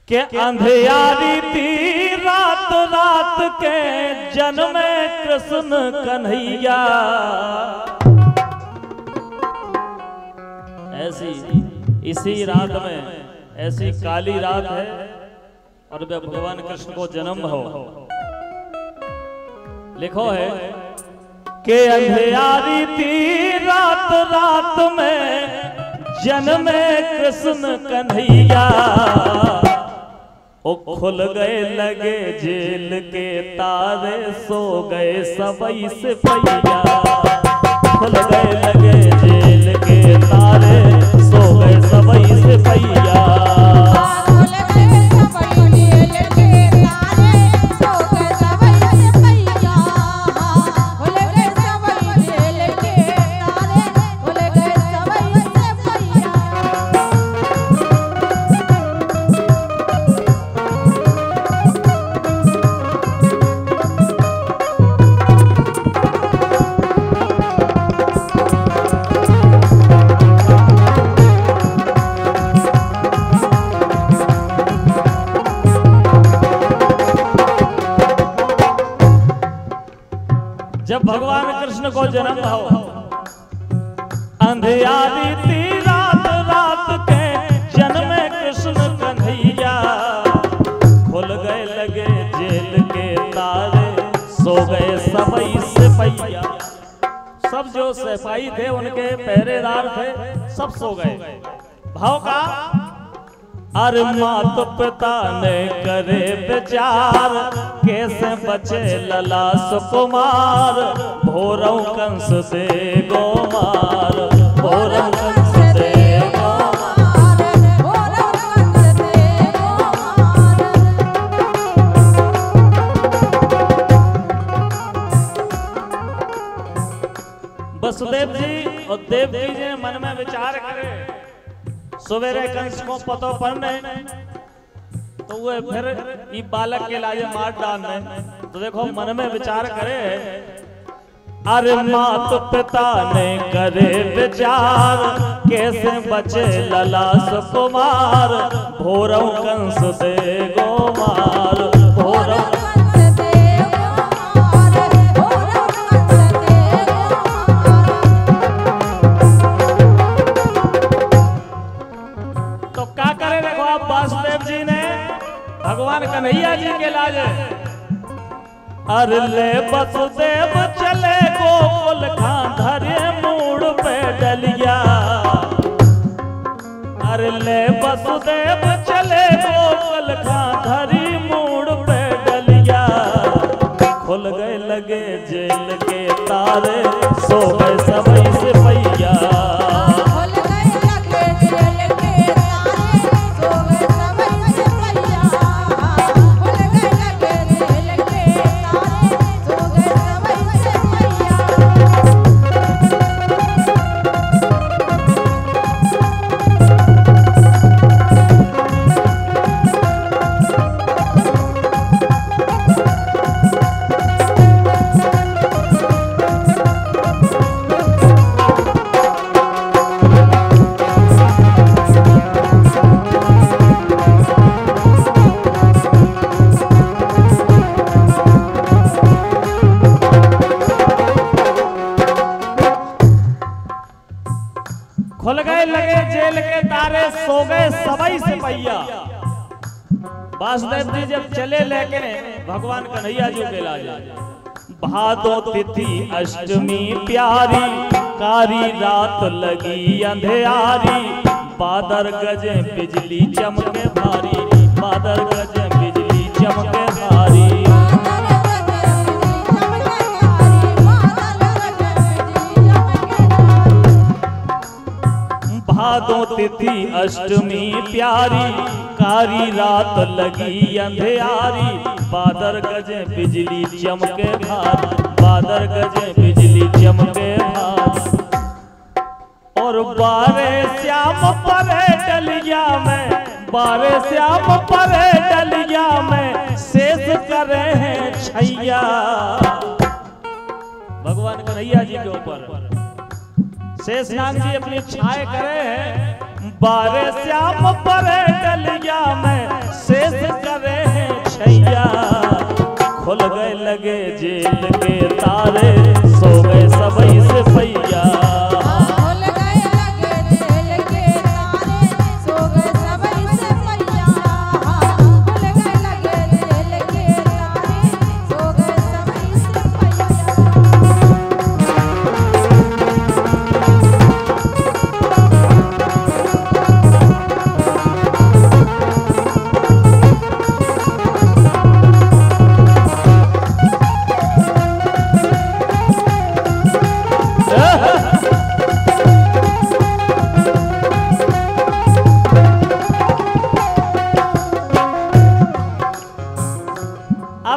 के अंधियारी थी रात रात के जन्मे कृष्ण कन्हैया। ऐसी इसी रात में ऐसी काली रात है और वे भगवान कृष्ण को जन्म हो। लिखो है कि अंधियारी थी रात रात में जन्मे कृष्ण कन्हैया। ओ खुल गए लगे जेल के तारे सो गए सबई सिपहिया। खुल गए लगे जेल के तारे सो गए सबई सिपहिया। जब भगवान कृष्ण को जन्म हो अंधियारी थी रात रात के जन्मे कृष्ण कन्हैया। खुल गए लगे जेल के तारे सो गए सबई सिपहिया। सब जो सिपाही थे उनके पहरेदार थे सब सो गए। भाव का अरे मात पिता ने करे विचार कैसे बचे लला सुकुमार। भोरऊ कंस दे गोमार भोरऊ कंस दे गोमार भोरऊ कंस दे गोमार। वसुदेव जी और देवकी जी मन में विचार करे सवेरे कंस को पतो पड़ने तो वो फिर ये बालक के लाजे मार डालने। तो देखो मन में विचार करे अरे मात पिता ने करे विचार कैसे बचे लला सुकुमार। भोरऊ कंस दे गोमार भोरऊ वासुदेव जी ने भगवान कन्हैया जी के लाजे अरे ले वसुदेव चले गोकुल धरे मूड पे डलिया। अरे ले वसुदेव चले गोकुल धरी मूड पे डलिया। खुल गए लगे जेल के तारे सो गए सबई सिपहिया। खुल गए लगे जेल के तारे सो गए सबई सिपहिया। वासुदेव जी जब चले लेके भगवान कन्हैया जी के लाजे भादो तिथि अष्टमी प्यारी कारी रात लगी अंधियारी। बादर गजे बिजली चमके भारी बादर गजे बिजली चमके भारी। भादो तिथि अष्टमी प्यारी कारी रात लगी अंधियारी। बादर गजे बिजली चमके भारी बादर गजे बिजली चमके भारी। और बारे श्याम परे डलिया में बारे श्याम परे डलिया में शेष करे हैं छैया। भगवान कन्हैया जी के ऊपर शेषनाग जी अपनी छाए करे हैं। बारे श्याम परे डलिया में से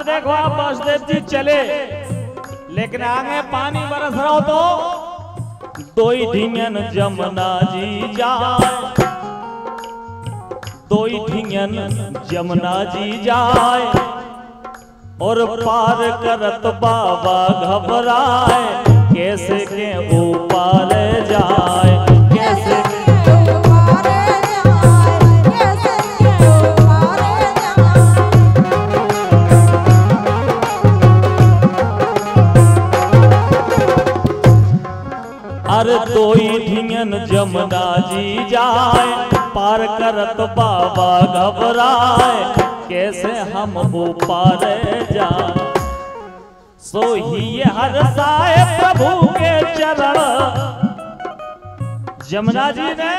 देखो आप वासुदेव जी चले, लेकिन आगे पानी बरस रहा हो तो दोई ढिंगन जमुना जी जाए, दोई ढिंगन जमुना जी जाए, और पार करत बाबा घबराए, कैसे के ऊपर जाए, कैसे के ऊपर जाए, कैसे के ऊपर जाए। अरे दोई ढिंगन जमुना जी जाए, पार करत बाबा घबराए, कैसे हम ऊपर जाए। सो ही हर साए प्रभु के चरण, जमुना जी ने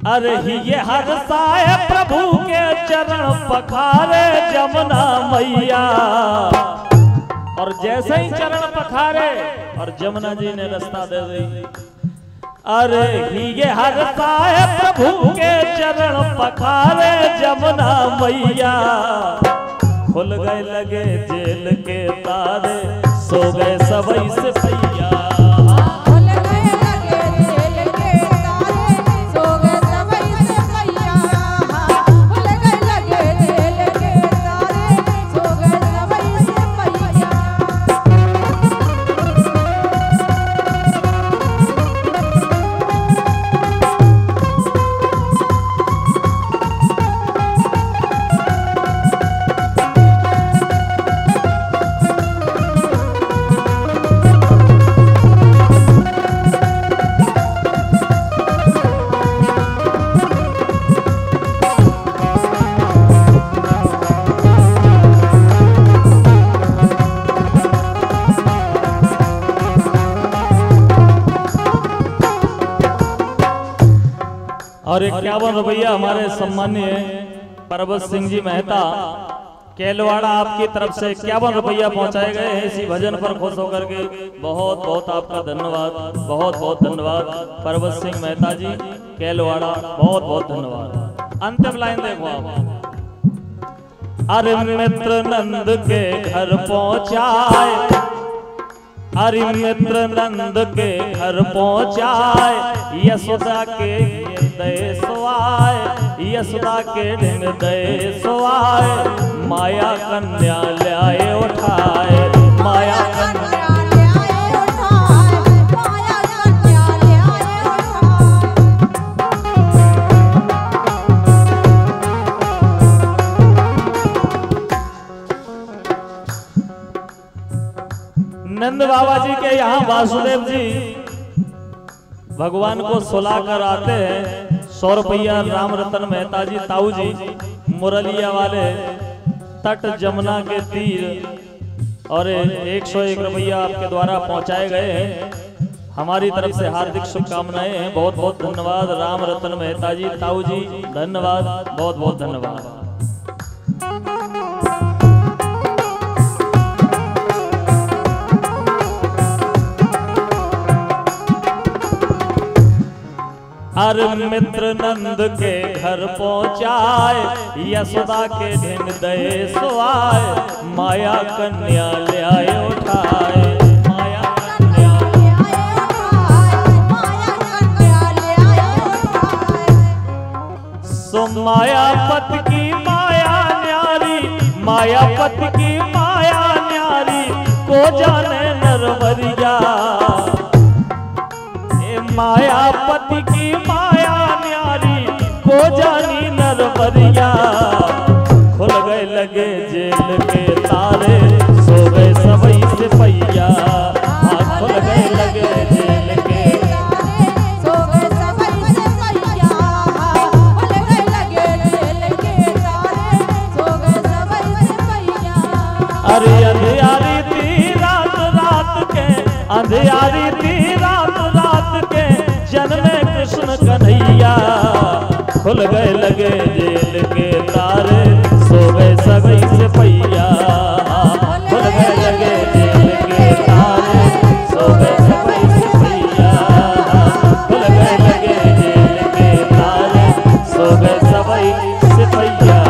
अरे ही हर साए प्रभु के चरण, पखारे जमुना मैया। और जैसे ही चरण पखारे और जमुना जी ने रास्ता दे दी। अरे ही हर साए प्रभु के चरण, पखारे जमुना मैया। खुल गए लगे जेल के तारे, सो गए सबई से पैया। खुल गए लगे जेल के तारे, सो गए सबई से पैया। खुल गए लगे जेल के तारे, सो गए सबई से पैया। और 51 रुपया हमारे सम्मान्य परबत सिंह जी मेहता केलवाड़ा आपकी तरफ से 51 रुपया पहुंचाए गए हैं इसी भजन पर खुश होकर के। बहुत बहुत आपका धन्यवाद, बहुत बहुत धन्यवाद परबत सिंह मेहता जी केलवाड़ा, बहुत बहुत धन्यवाद। अंतिम लाइन देखो आप। अरे मित्र नंद के घर पहुंचाए, अरे मित्र नंद के घर पहुंचाए, यशोदा के हृदय सोआए, यशोदा के हृदय सोआए, माया कन्या ल्याए उठाए, माया कन्या ल्याए उठाए, माया कन्या ल्याए उठाए। नंद बाबा जी के यहाँ वासुदेव जी भगवान को सुला कर आते हैं। 100 रुपया राम रतन मेहता जी ताऊ जी मुरलिया वाले तट जमुना के तीर और 101 रुपया आपके द्वारा पहुंचाए गए हैं। हमारी तरफ से हार्दिक शुभकामनाएं हैं। बहुत बहुत धन्यवाद राम रतन मेहता जी ताऊ जी, धन्यवाद, बहुत बहुत धन्यवाद। अरे मित्र नंद के घर पहुंचाए, यशोदा के हृदय सोआए, माया कन्या ल्याए उठाए, माया कन्या ल्याए उठाए, माया कन्या ल्याए उठाए। सो मायापत की माया न्यारी, मायापत की माया न्यारी, को जाने नरवरिया। मायापति की माया न्यारी, को जानी नरवरिया। खुल गए लगे जेल के तारे, सो गए सबई से पैया। खुल गए लगे जेल के तारे, सो गए सबई से पैया। खुल गए लगे जेल के तारे, सो गए सबई से पैया। अरे अंधियारी थी रात रात के, अंधियारी थी रात रात के, जन्मे कृष्ण कन्हैया। खुल गए लगे जेल के तारे, सो गए सबई से पैया। खुल गए लगे जेल के तारे, सो गए सबई से पैया। खुल गए लगे जेल के तारे, सो गए सबई से पैया।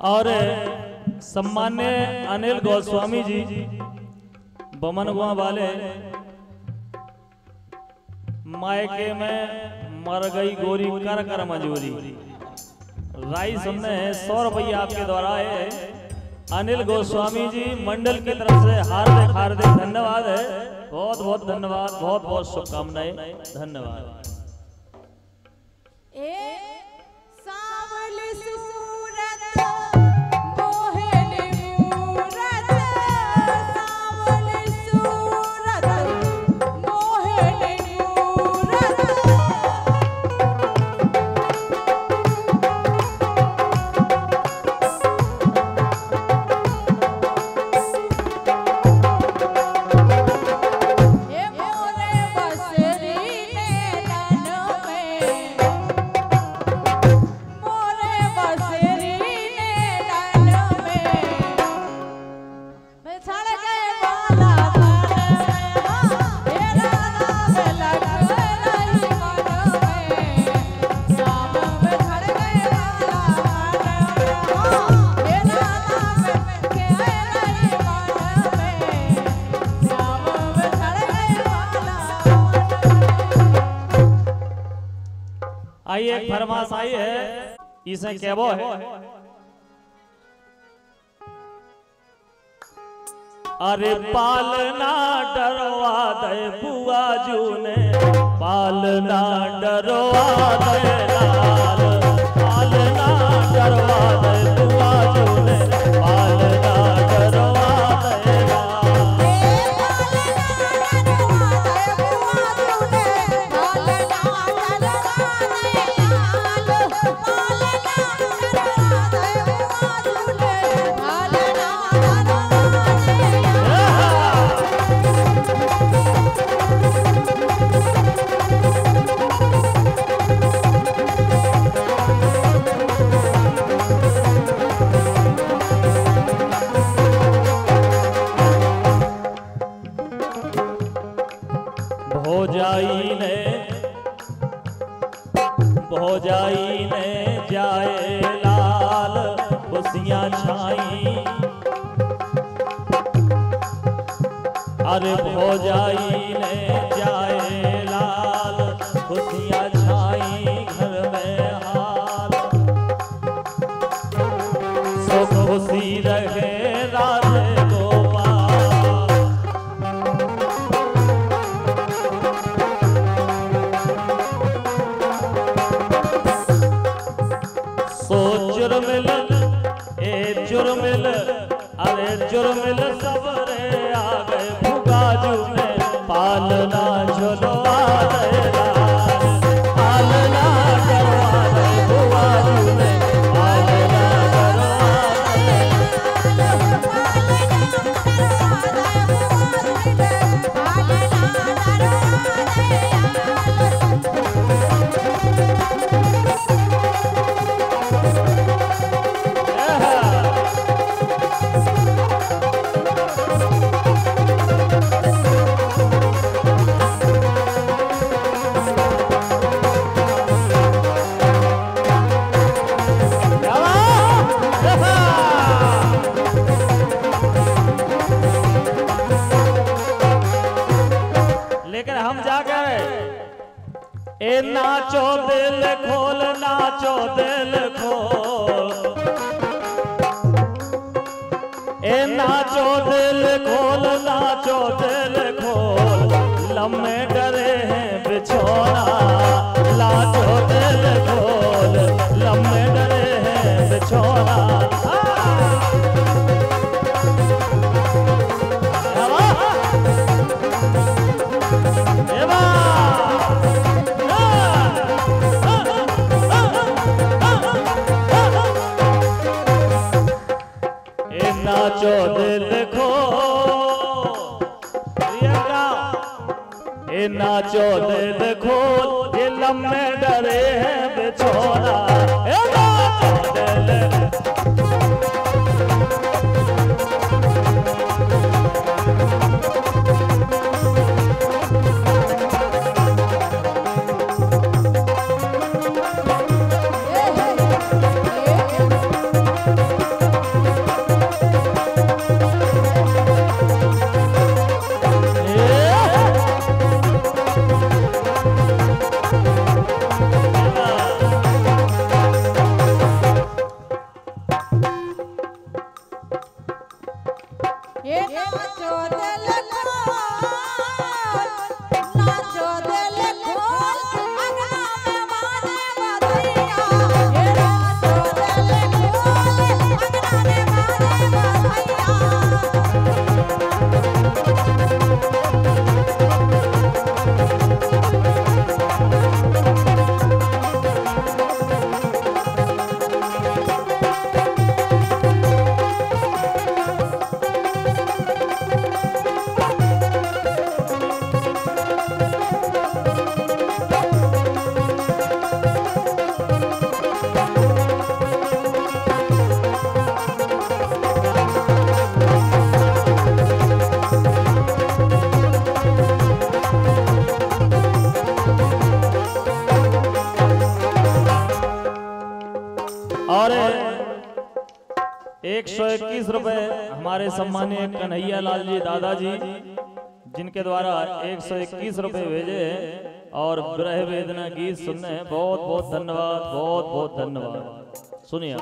और सम्मान्य अनिल गोस्वामी जी बमनगुआ वाले, मायके में मर गई गोरी कर कर मजूरी, राई सुनने 100 रुपया आपके द्वारा है। अनिल गोस्वामी जी मंडल की तरफ से हार्दिक हार्दिक धन्यवाद है। बहुत बहुत धन्यवाद, बहुत बहुत शुभकामनाएं, धन्यवाद। आइए एक फरमाश आई है, इसे कहबो है। अरे पालना डरवा दे बुआ जू ने, पालना डरवा दे लाल, पालना डरवा दे बुआ जू ने, पालना डरवा दे लाल। भौजाई ने जाए लाल खुशियाँ छाई, अरे भौजाई ने जाए लाल खुशियाँ छाई, घर में हाल सो खुशी रहे राधे जुर्मिल, अरे जुर्मिल सबरे आ गए भुगाजू में, पालना झुलवा दे लाल, पालना करवा दे भुगाजू में, पालना करवा दे ए नाचो दिल खोल, नाचो दिल खोल, ए नाचो दिल खोल, नाचो दिल खोल, लम्हे डरे हैं बिछोना, नाचो दिल खोल, लम्हे डरे हैं बिछोना। नाचो दिल खोल, ए नाचो दिल खोल, ये लम्हे डरे हैं बिछोना, ए नाचो दिल 121 रुपए हमारे सम्मानीय कन्हैया लाल जी दादाजी, जिनके द्वारा 121 रुपए भेजे और विरह वेदना गीत सुनने, बहुत बहुत धन्यवाद, बहुत बहुत धन्यवाद। सुनिए